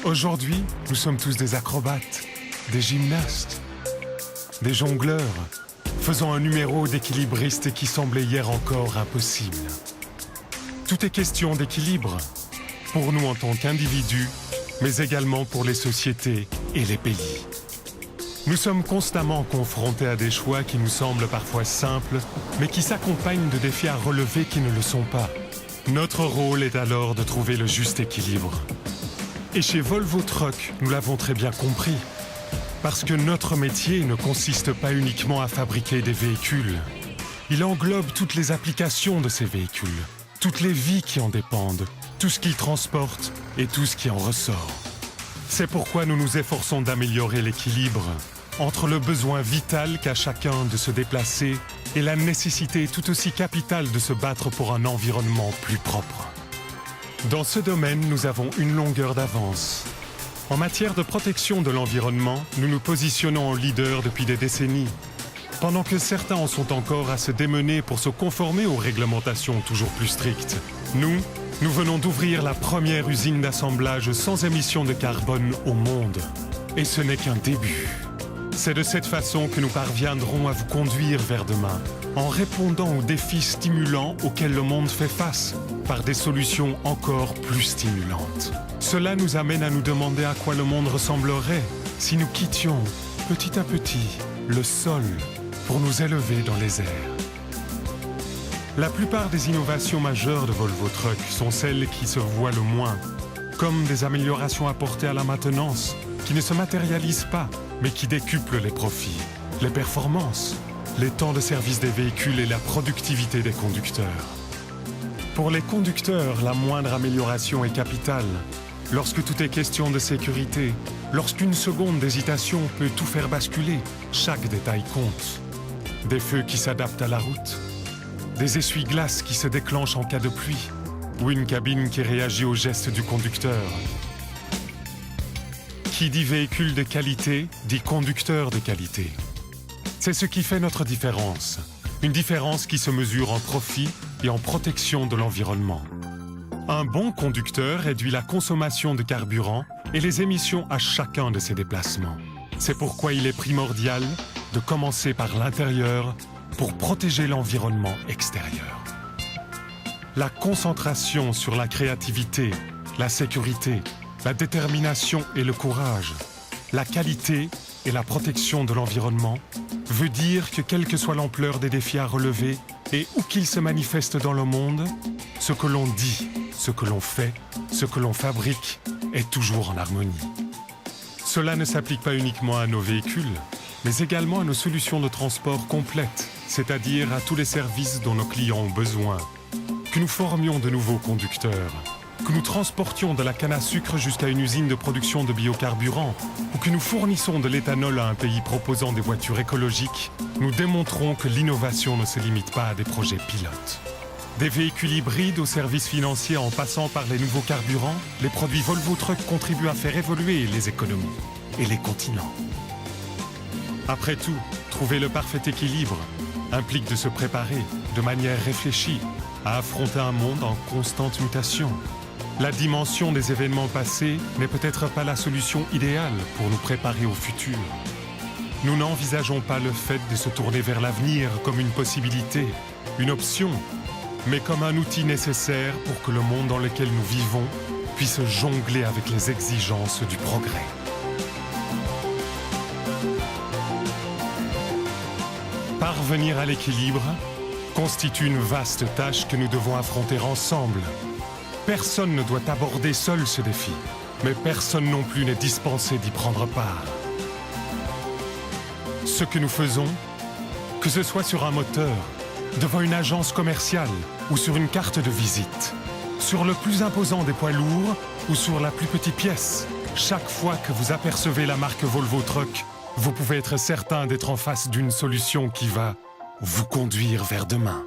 Aujourd'hui, nous sommes tous des acrobates, des gymnastes, des jongleurs, faisant un numéro d'équilibriste qui semblait hier encore impossible. Tout est question d'équilibre, pour nous en tant qu'individus, mais également pour les sociétés et les pays. Nous sommes constamment confrontés à des choix qui nous semblent parfois simples, mais qui s'accompagnent de défis à relever qui ne le sont pas. Notre rôle est alors de trouver le juste équilibre. Et chez Volvo Trucks, nous l'avons très bien compris. Parce que notre métier ne consiste pas uniquement à fabriquer des véhicules. Il englobe toutes les applications de ces véhicules, toutes les vies qui en dépendent, tout ce qu'ils transportent et tout ce qui en ressort. C'est pourquoi nous nous efforçons d'améliorer l'équilibre entre le besoin vital qu'a chacun de se déplacer et la nécessité tout aussi capitale de se battre pour un environnement plus propre. Dans ce domaine, nous avons une longueur d'avance. En matière de protection de l'environnement, nous nous positionnons en leader depuis des décennies. Pendant que certains en sont encore à se démener pour se conformer aux réglementations toujours plus strictes, nous venons d'ouvrir la première usine d'assemblage sans émissions de carbone au monde. Et ce n'est qu'un début. C'est de cette façon que nous parviendrons à vous conduire vers demain, en répondant aux défis stimulants auxquels le monde fait face, par des solutions encore plus stimulantes. Cela nous amène à nous demander à quoi le monde ressemblerait si nous quittions, petit à petit, le sol pour nous élever dans les airs. La plupart des innovations majeures de Volvo Trucks sont celles qui se voient le moins, comme des améliorations apportées à la maintenance, qui ne se matérialisent pas, mais qui décuplent les profits, les performances, les temps de service des véhicules et la productivité des conducteurs. Pour les conducteurs, la moindre amélioration est capitale. Lorsque tout est question de sécurité, lorsqu'une seconde d'hésitation peut tout faire basculer, chaque détail compte. Des feux qui s'adaptent à la route, des essuie-glaces qui se déclenchent en cas de pluie, ou une cabine qui réagit aux gestes du conducteur. Qui dit véhicule de qualité, dit conducteur de qualité. C'est ce qui fait notre différence. Une différence qui se mesure en profit et en protection de l'environnement. Un bon conducteur réduit la consommation de carburant et les émissions à chacun de ses déplacements. C'est pourquoi il est primordial de commencer par l'intérieur pour protéger l'environnement extérieur. La concentration sur la créativité, la sécurité, la détermination et le courage, la qualité et la protection de l'environnement veut dire que quelle que soit l'ampleur des défis à relever et où qu'ils se manifestent dans le monde, ce que l'on dit, ce que l'on fait, ce que l'on fabrique est toujours en harmonie. Cela ne s'applique pas uniquement à nos véhicules, mais également à nos solutions de transport complètes, c'est-à-dire à tous les services dont nos clients ont besoin. Que nous formions de nouveaux conducteurs, que nous transportions de la canne à sucre jusqu'à une usine de production de biocarburants, ou que nous fournissons de l'éthanol à un pays proposant des voitures écologiques, nous démontrons que l'innovation ne se limite pas à des projets pilotes. Des véhicules hybrides aux services financiers en passant par les nouveaux carburants, les produits Volvo Trucks contribuent à faire évoluer les économies et les continents. Après tout, trouver le parfait équilibre implique de se préparer de manière réfléchie à affronter un monde en constante mutation. La dimension des événements passés n'est peut-être pas la solution idéale pour nous préparer au futur. Nous n'envisageons pas le fait de se tourner vers l'avenir comme une possibilité, une option, mais comme un outil nécessaire pour que le monde dans lequel nous vivons puisse jongler avec les exigences du progrès. Parvenir à l'équilibre constitue une vaste tâche que nous devons affronter ensemble. Personne ne doit aborder seul ce défi, mais personne non plus n'est dispensé d'y prendre part. Ce que nous faisons, que ce soit sur un moteur, devant une agence commerciale ou sur une carte de visite, sur le plus imposant des poids lourds ou sur la plus petite pièce, chaque fois que vous apercevez la marque Volvo Trucks, vous pouvez être certain d'être en face d'une solution qui va vous conduire vers demain.